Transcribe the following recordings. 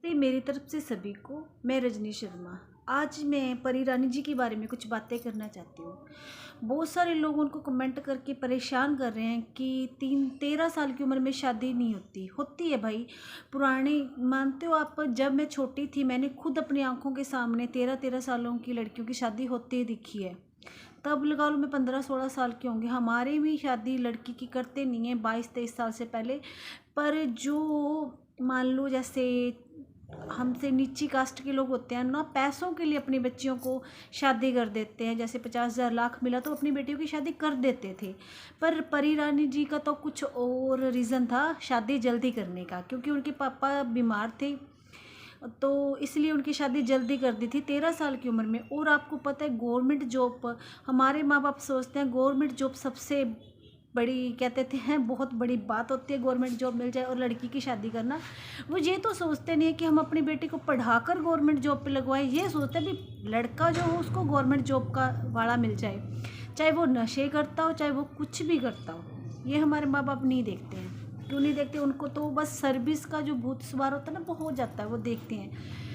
नमस्ते मेरी तरफ से सभी को। मैं रजनी शर्मा। आज मैं परी रानी जी के बारे में कुछ बातें करना चाहती हूँ। बहुत सारे लोग उनको कमेंट करके परेशान कर रहे हैं कि 13 साल की उम्र में शादी नहीं होती। होती है भाई, पुराने मानते हो आप? जब मैं छोटी थी मैंने खुद अपनी आंखों के सामने 13 सालों की लड़कियों की शादी होती दिखी है। तब लगा लो मैं 15-16 साल की होंगी। हमारे भी शादी लड़की की करते नहीं है 22-23 साल से पहले। पर जो मान लो जैसे हमसे नीची कास्ट के लोग होते हैं ना, पैसों के लिए अपनी बच्चियों को शादी कर देते हैं। जैसे 50,000 लाख मिला तो अपनी बेटियों की शादी कर देते थे। पर परी रानी जी का तो कुछ और रीज़न था शादी जल्दी करने का, क्योंकि उनके पापा बीमार थे तो इसलिए उनकी शादी जल्दी कर दी थी 13 साल की उम्र में। और आपको पता है गवर्नमेंट जॉब, हमारे माँ बाप सोचते हैं गवर्नमेंट जॉब सबसे बड़ी, कहते थे हैं बहुत बड़ी बात होती है गवर्नमेंट जॉब मिल जाए और लड़की की शादी करना। वो ये तो सोचते नहीं है कि हम अपनी बेटी को पढ़ाकर गवर्नमेंट जॉब पे लगवाएं। ये सोचते हैं भी लड़का जो हो उसको गवर्नमेंट जॉब का वाला मिल जाए, चाहे वो नशे करता हो चाहे वो कुछ भी करता हो। ये हमारे माँ बाप नहीं देखते हैं। क्यों नहीं देखते? उनको तो बस सर्विस का जो भूत सवार होता है ना वो हो जाता है, वो देखते हैं।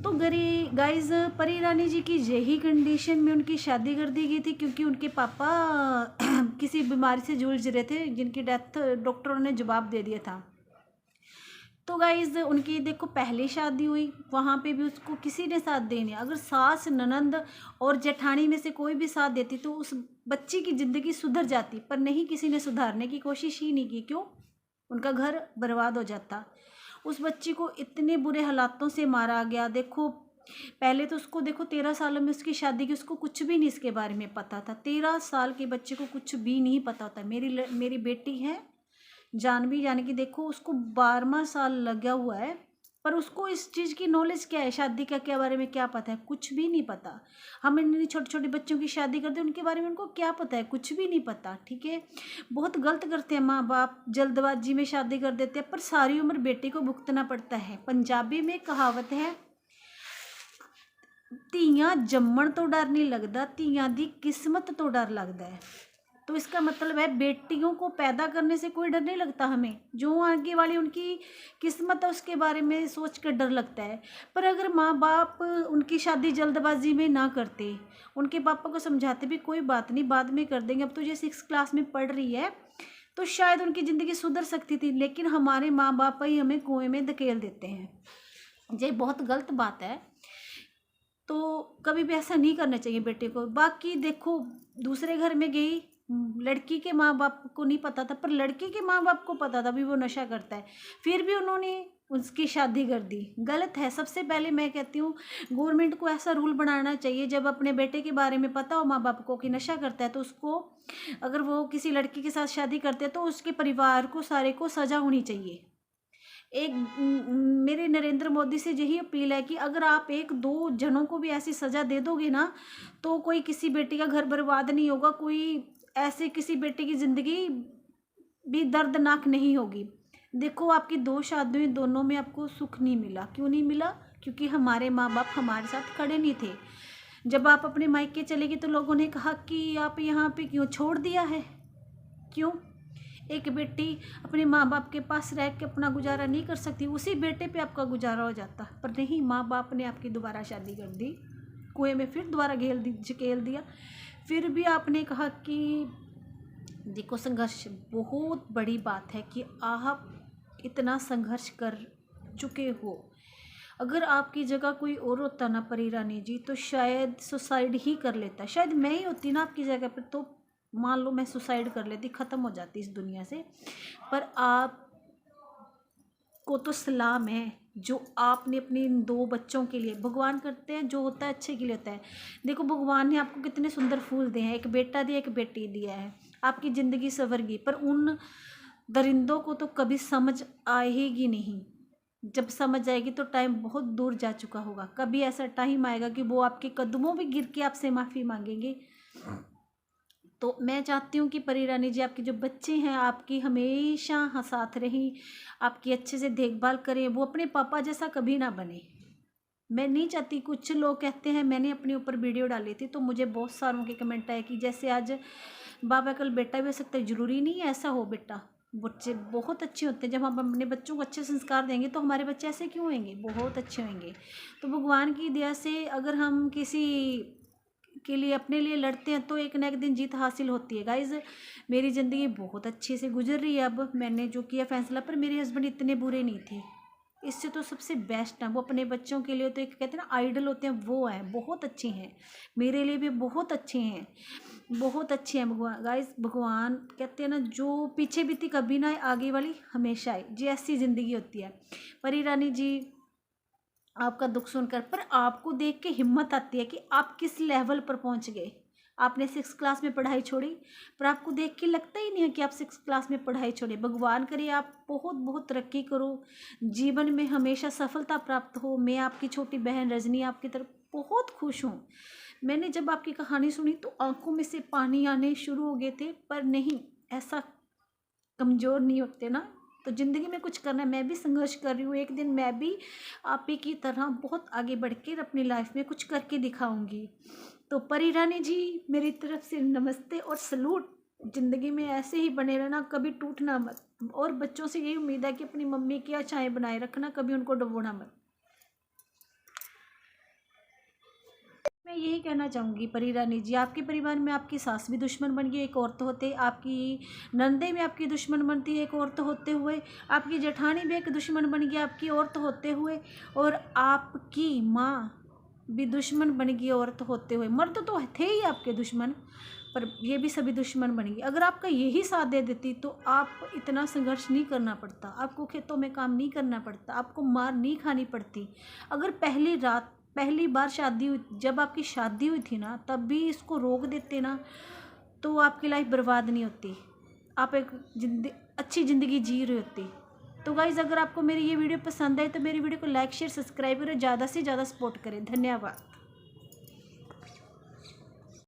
तो गाइज परी रानी जी की यही कंडीशन में उनकी शादी कर दी गई थी, क्योंकि उनके पापा किसी बीमारी से जूझ रहे थे जिनकी डेथ डॉक्टरों ने जवाब दे दिया था। तो गाइज उनकी देखो पहली शादी हुई, वहाँ पे भी उसको किसी ने साथ देने, अगर सास ननंद और जेठानी में से कोई भी साथ देती तो उस बच्ची की ज़िंदगी सुधर जाती। पर नहीं, किसी ने सुधारने की कोशिश ही नहीं की। क्यों? उनका घर बर्बाद हो जाता। उस बच्ची को इतने बुरे हालातों से मारा गया। देखो पहले तो उसको देखो 13 सालों में उसकी शादी की, उसको कुछ भी नहीं इसके बारे में पता था। 13 साल के बच्चे को कुछ भी नहीं पता होता। मेरी बेटी है जानवी, यानी कि देखो उसको 12वां साल लगा हुआ है, पर उसको इस चीज़ की नॉलेज क्या है, शादी का क्या बारे में क्या पता है? कुछ भी नहीं पता। हम इतनी छोटे छोटे बच्चों की शादी करते हैं, उनके बारे में उनको क्या पता है? कुछ भी नहीं पता। ठीक है, बहुत गलत करते हैं माँ बाप, जल्दबाजी में शादी कर देते हैं, पर सारी उम्र बेटी को भुगतना पड़ता है। पंजाबी में कहावत है, ਧੀਆਂ जम्मण तो डर नहीं लगता, ਧੀਆਂ दी किस्मत तो डर लगता है। तो इसका मतलब है बेटियों को पैदा करने से कोई डर नहीं लगता हमें, जो आगे वाली उनकी किस्मत है उसके बारे में सोच कर डर लगता है। पर अगर माँ बाप उनकी शादी जल्दबाजी में ना करते, उनके पापा को समझाते भी कोई बात नहीं बाद में कर देंगे, अब तो ये 6 क्लास में पढ़ रही है, तो शायद उनकी ज़िंदगी सुधर सकती थी। लेकिन हमारे माँ बाप ही हमें कुएं में धकेल देते हैं। ये बहुत गलत बात है। तो कभी भी ऐसा नहीं करना चाहिए बेटे को। बाकी देखो दूसरे घर में गई, लड़की के माँ बाप को नहीं पता था, पर लड़के के माँ बाप को पता था भी वो नशा करता है, फिर भी उन्होंने उसकी शादी कर दी। गलत है। सबसे पहले मैं कहती हूँ गवर्नमेंट को ऐसा रूल बनाना चाहिए, जब अपने बेटे के बारे में पता हो माँ बाप को कि नशा करता है, तो उसको अगर वो किसी लड़की के साथ शादी करते हैं तो उसके परिवार को सारे को सज़ा होनी चाहिए। मेरे नरेंद्र मोदी से यही अपील है कि अगर आप 1-2 जनों को भी ऐसी सज़ा दे दोगे ना, तो कोई किसी बेटी का घर बर्बाद नहीं होगा, कोई ऐसे किसी बेटी की ज़िंदगी भी दर्दनाक नहीं होगी। देखो आपकी 2 शादियाँ, दोनों में आपको सुख नहीं मिला। क्यों नहीं मिला? क्योंकि हमारे माँ बाप हमारे साथ खड़े नहीं थे। जब आप अपने मायके चले गए तो लोगों ने कहा कि आप यहाँ पे क्यों छोड़ दिया है? क्यों? एक बेटी अपने माँ बाप के पास रह के अपना गुजारा नहीं कर सकती? उसी बेटे पे आपका गुजारा हो जाता। पर नहीं, माँ बाप ने आपकी दोबारा शादी कर दी, कुएं में फिर दोबारा झकेल दिया। फिर भी आपने कहा कि देखो संघर्ष बहुत बड़ी बात है कि आप इतना संघर्ष कर चुके हो। अगर आपकी जगह कोई और होता ना परी रानी जी, तो शायद सुसाइड ही कर लेता। शायद मैं ही होती ना आपकी जगह पर, तो मान लो मैं सुसाइड कर लेती, ख़त्म हो जाती इस दुनिया से। पर आप को तो सलाम है जो आपने अपने इन 2 बच्चों के लिए, भगवान करते हैं जो होता है अच्छे के लिए होता है। देखो भगवान ने आपको कितने सुंदर फूल दिए हैं, एक बेटा दिया एक बेटी दिया है, आपकी ज़िंदगी संवर गई। पर उन दरिंदों को तो कभी समझ आएगी नहीं। जब समझ आएगी तो टाइम बहुत दूर जा चुका होगा। कभी ऐसा टाइम आएगा कि वो आपके कदमों में गिर के आपसे माफ़ी मांगेंगे। तो मैं चाहती हूँ कि परी रानी जी आपके जो बच्चे हैं आपकी हमेशा साथ रहें, आपकी अच्छे से देखभाल करें, वो अपने पापा जैसा कभी ना बने। मैं नहीं चाहती, कुछ लोग कहते हैं, मैंने अपने ऊपर वीडियो डाली थी तो मुझे बहुत सारों के कमेंट आए कि जैसे आज बाबा कल बेटा भी हो सकता है, ज़रूरी नहीं है ऐसा हो बेटा। बच्चे बहुत अच्छे होते हैं। जब हम अपने बच्चों को अच्छे संस्कार देंगे तो हमारे बच्चे ऐसे क्यों होंगे, बहुत अच्छे होंगे। तो भगवान की दया से अगर हम किसी के लिए अपने लिए लड़ते हैं तो एक ना एक दिन जीत हासिल होती है। गाइज़ मेरी ज़िंदगी बहुत अच्छे से गुजर रही है। अब मैंने जो किया फैसला, पर मेरे हस्बैंड इतने बुरे नहीं थे। इससे तो सबसे बेस्ट है वो, अपने बच्चों के लिए तो एक कहते हैं ना आइडल होते हैं, वो है, बहुत अच्छे हैं। मेरे लिए भी बहुत अच्छे हैं, बहुत अच्छे हैं भगवान। गाइस भगवान कहते हैं ना, जो पीछे बीती कभी ना आए, आगे वाली हमेशा आए जी, ऐसी ज़िंदगी होती है। परी रानी जी आपका दुख सुनकर, पर आपको देख के हिम्मत आती है कि आप किस लेवल पर पहुंच गए। आपने 6 क्लास में पढ़ाई छोड़ी, पर आपको देख के लगता ही नहीं है कि आप 6 क्लास में पढ़ाई छोड़ी। भगवान करे आप बहुत बहुत तरक्की करो, जीवन में हमेशा सफलता प्राप्त हो। मैं आपकी छोटी बहन रजनी आपकी तरफ बहुत खुश हूँ। मैंने जब आपकी कहानी सुनी तो आंखों में से पानी आने शुरू हो गए थे, पर नहीं, ऐसा कमज़ोर नहीं होते ना। तो ज़िंदगी में कुछ करना है, मैं भी संघर्ष कर रही हूँ। एक दिन मैं भी आप ही की तरह बहुत आगे बढ़ के अपनी लाइफ में कुछ करके दिखाऊंगी। तो परी रानी जी मेरी तरफ से नमस्ते और सलूट। ज़िंदगी में ऐसे ही बने रहना, कभी टूटना मत। और बच्चों से यही उम्मीद है कि अपनी मम्मी की आशाएं बनाए रखना, कभी उनको डुबोना मत। मैं यही कहना चाहूँगी परी रानी जी, आपके परिवार में आपकी सास भी दुश्मन बन गई एक औरत होते, आपकी नंदे भी आपकी दुश्मन बनती है एक औरत होते हुए, आपकी जेठानी भी एक दुश्मन बन गई आपकी औरत होते हुए, और आपकी माँ भी दुश्मन बन गई औरत होते हुए। मर्द तो थे ही आपके दुश्मन, पर ये भी सभी दुश्मन बन गई। अगर आपका यही साथ दे देती तो आप इतना संघर्ष नहीं करना पड़ता, आपको खेतों में काम नहीं करना पड़ता, आपको मार नहीं खानी पड़ती। अगर पहली बार शादी हुई, जब आपकी शादी हुई थी ना, तब भी इसको रोक देते ना, तो आपकी लाइफ बर्बाद नहीं होती, आप एक अच्छी ज़िंदगी जी रही होती। तो गाइज़ अगर आपको मेरी ये वीडियो पसंद आए तो मेरी वीडियो को लाइक शेयर सब्सक्राइब करें, ज़्यादा से ज़्यादा सपोर्ट करें। धन्यवाद।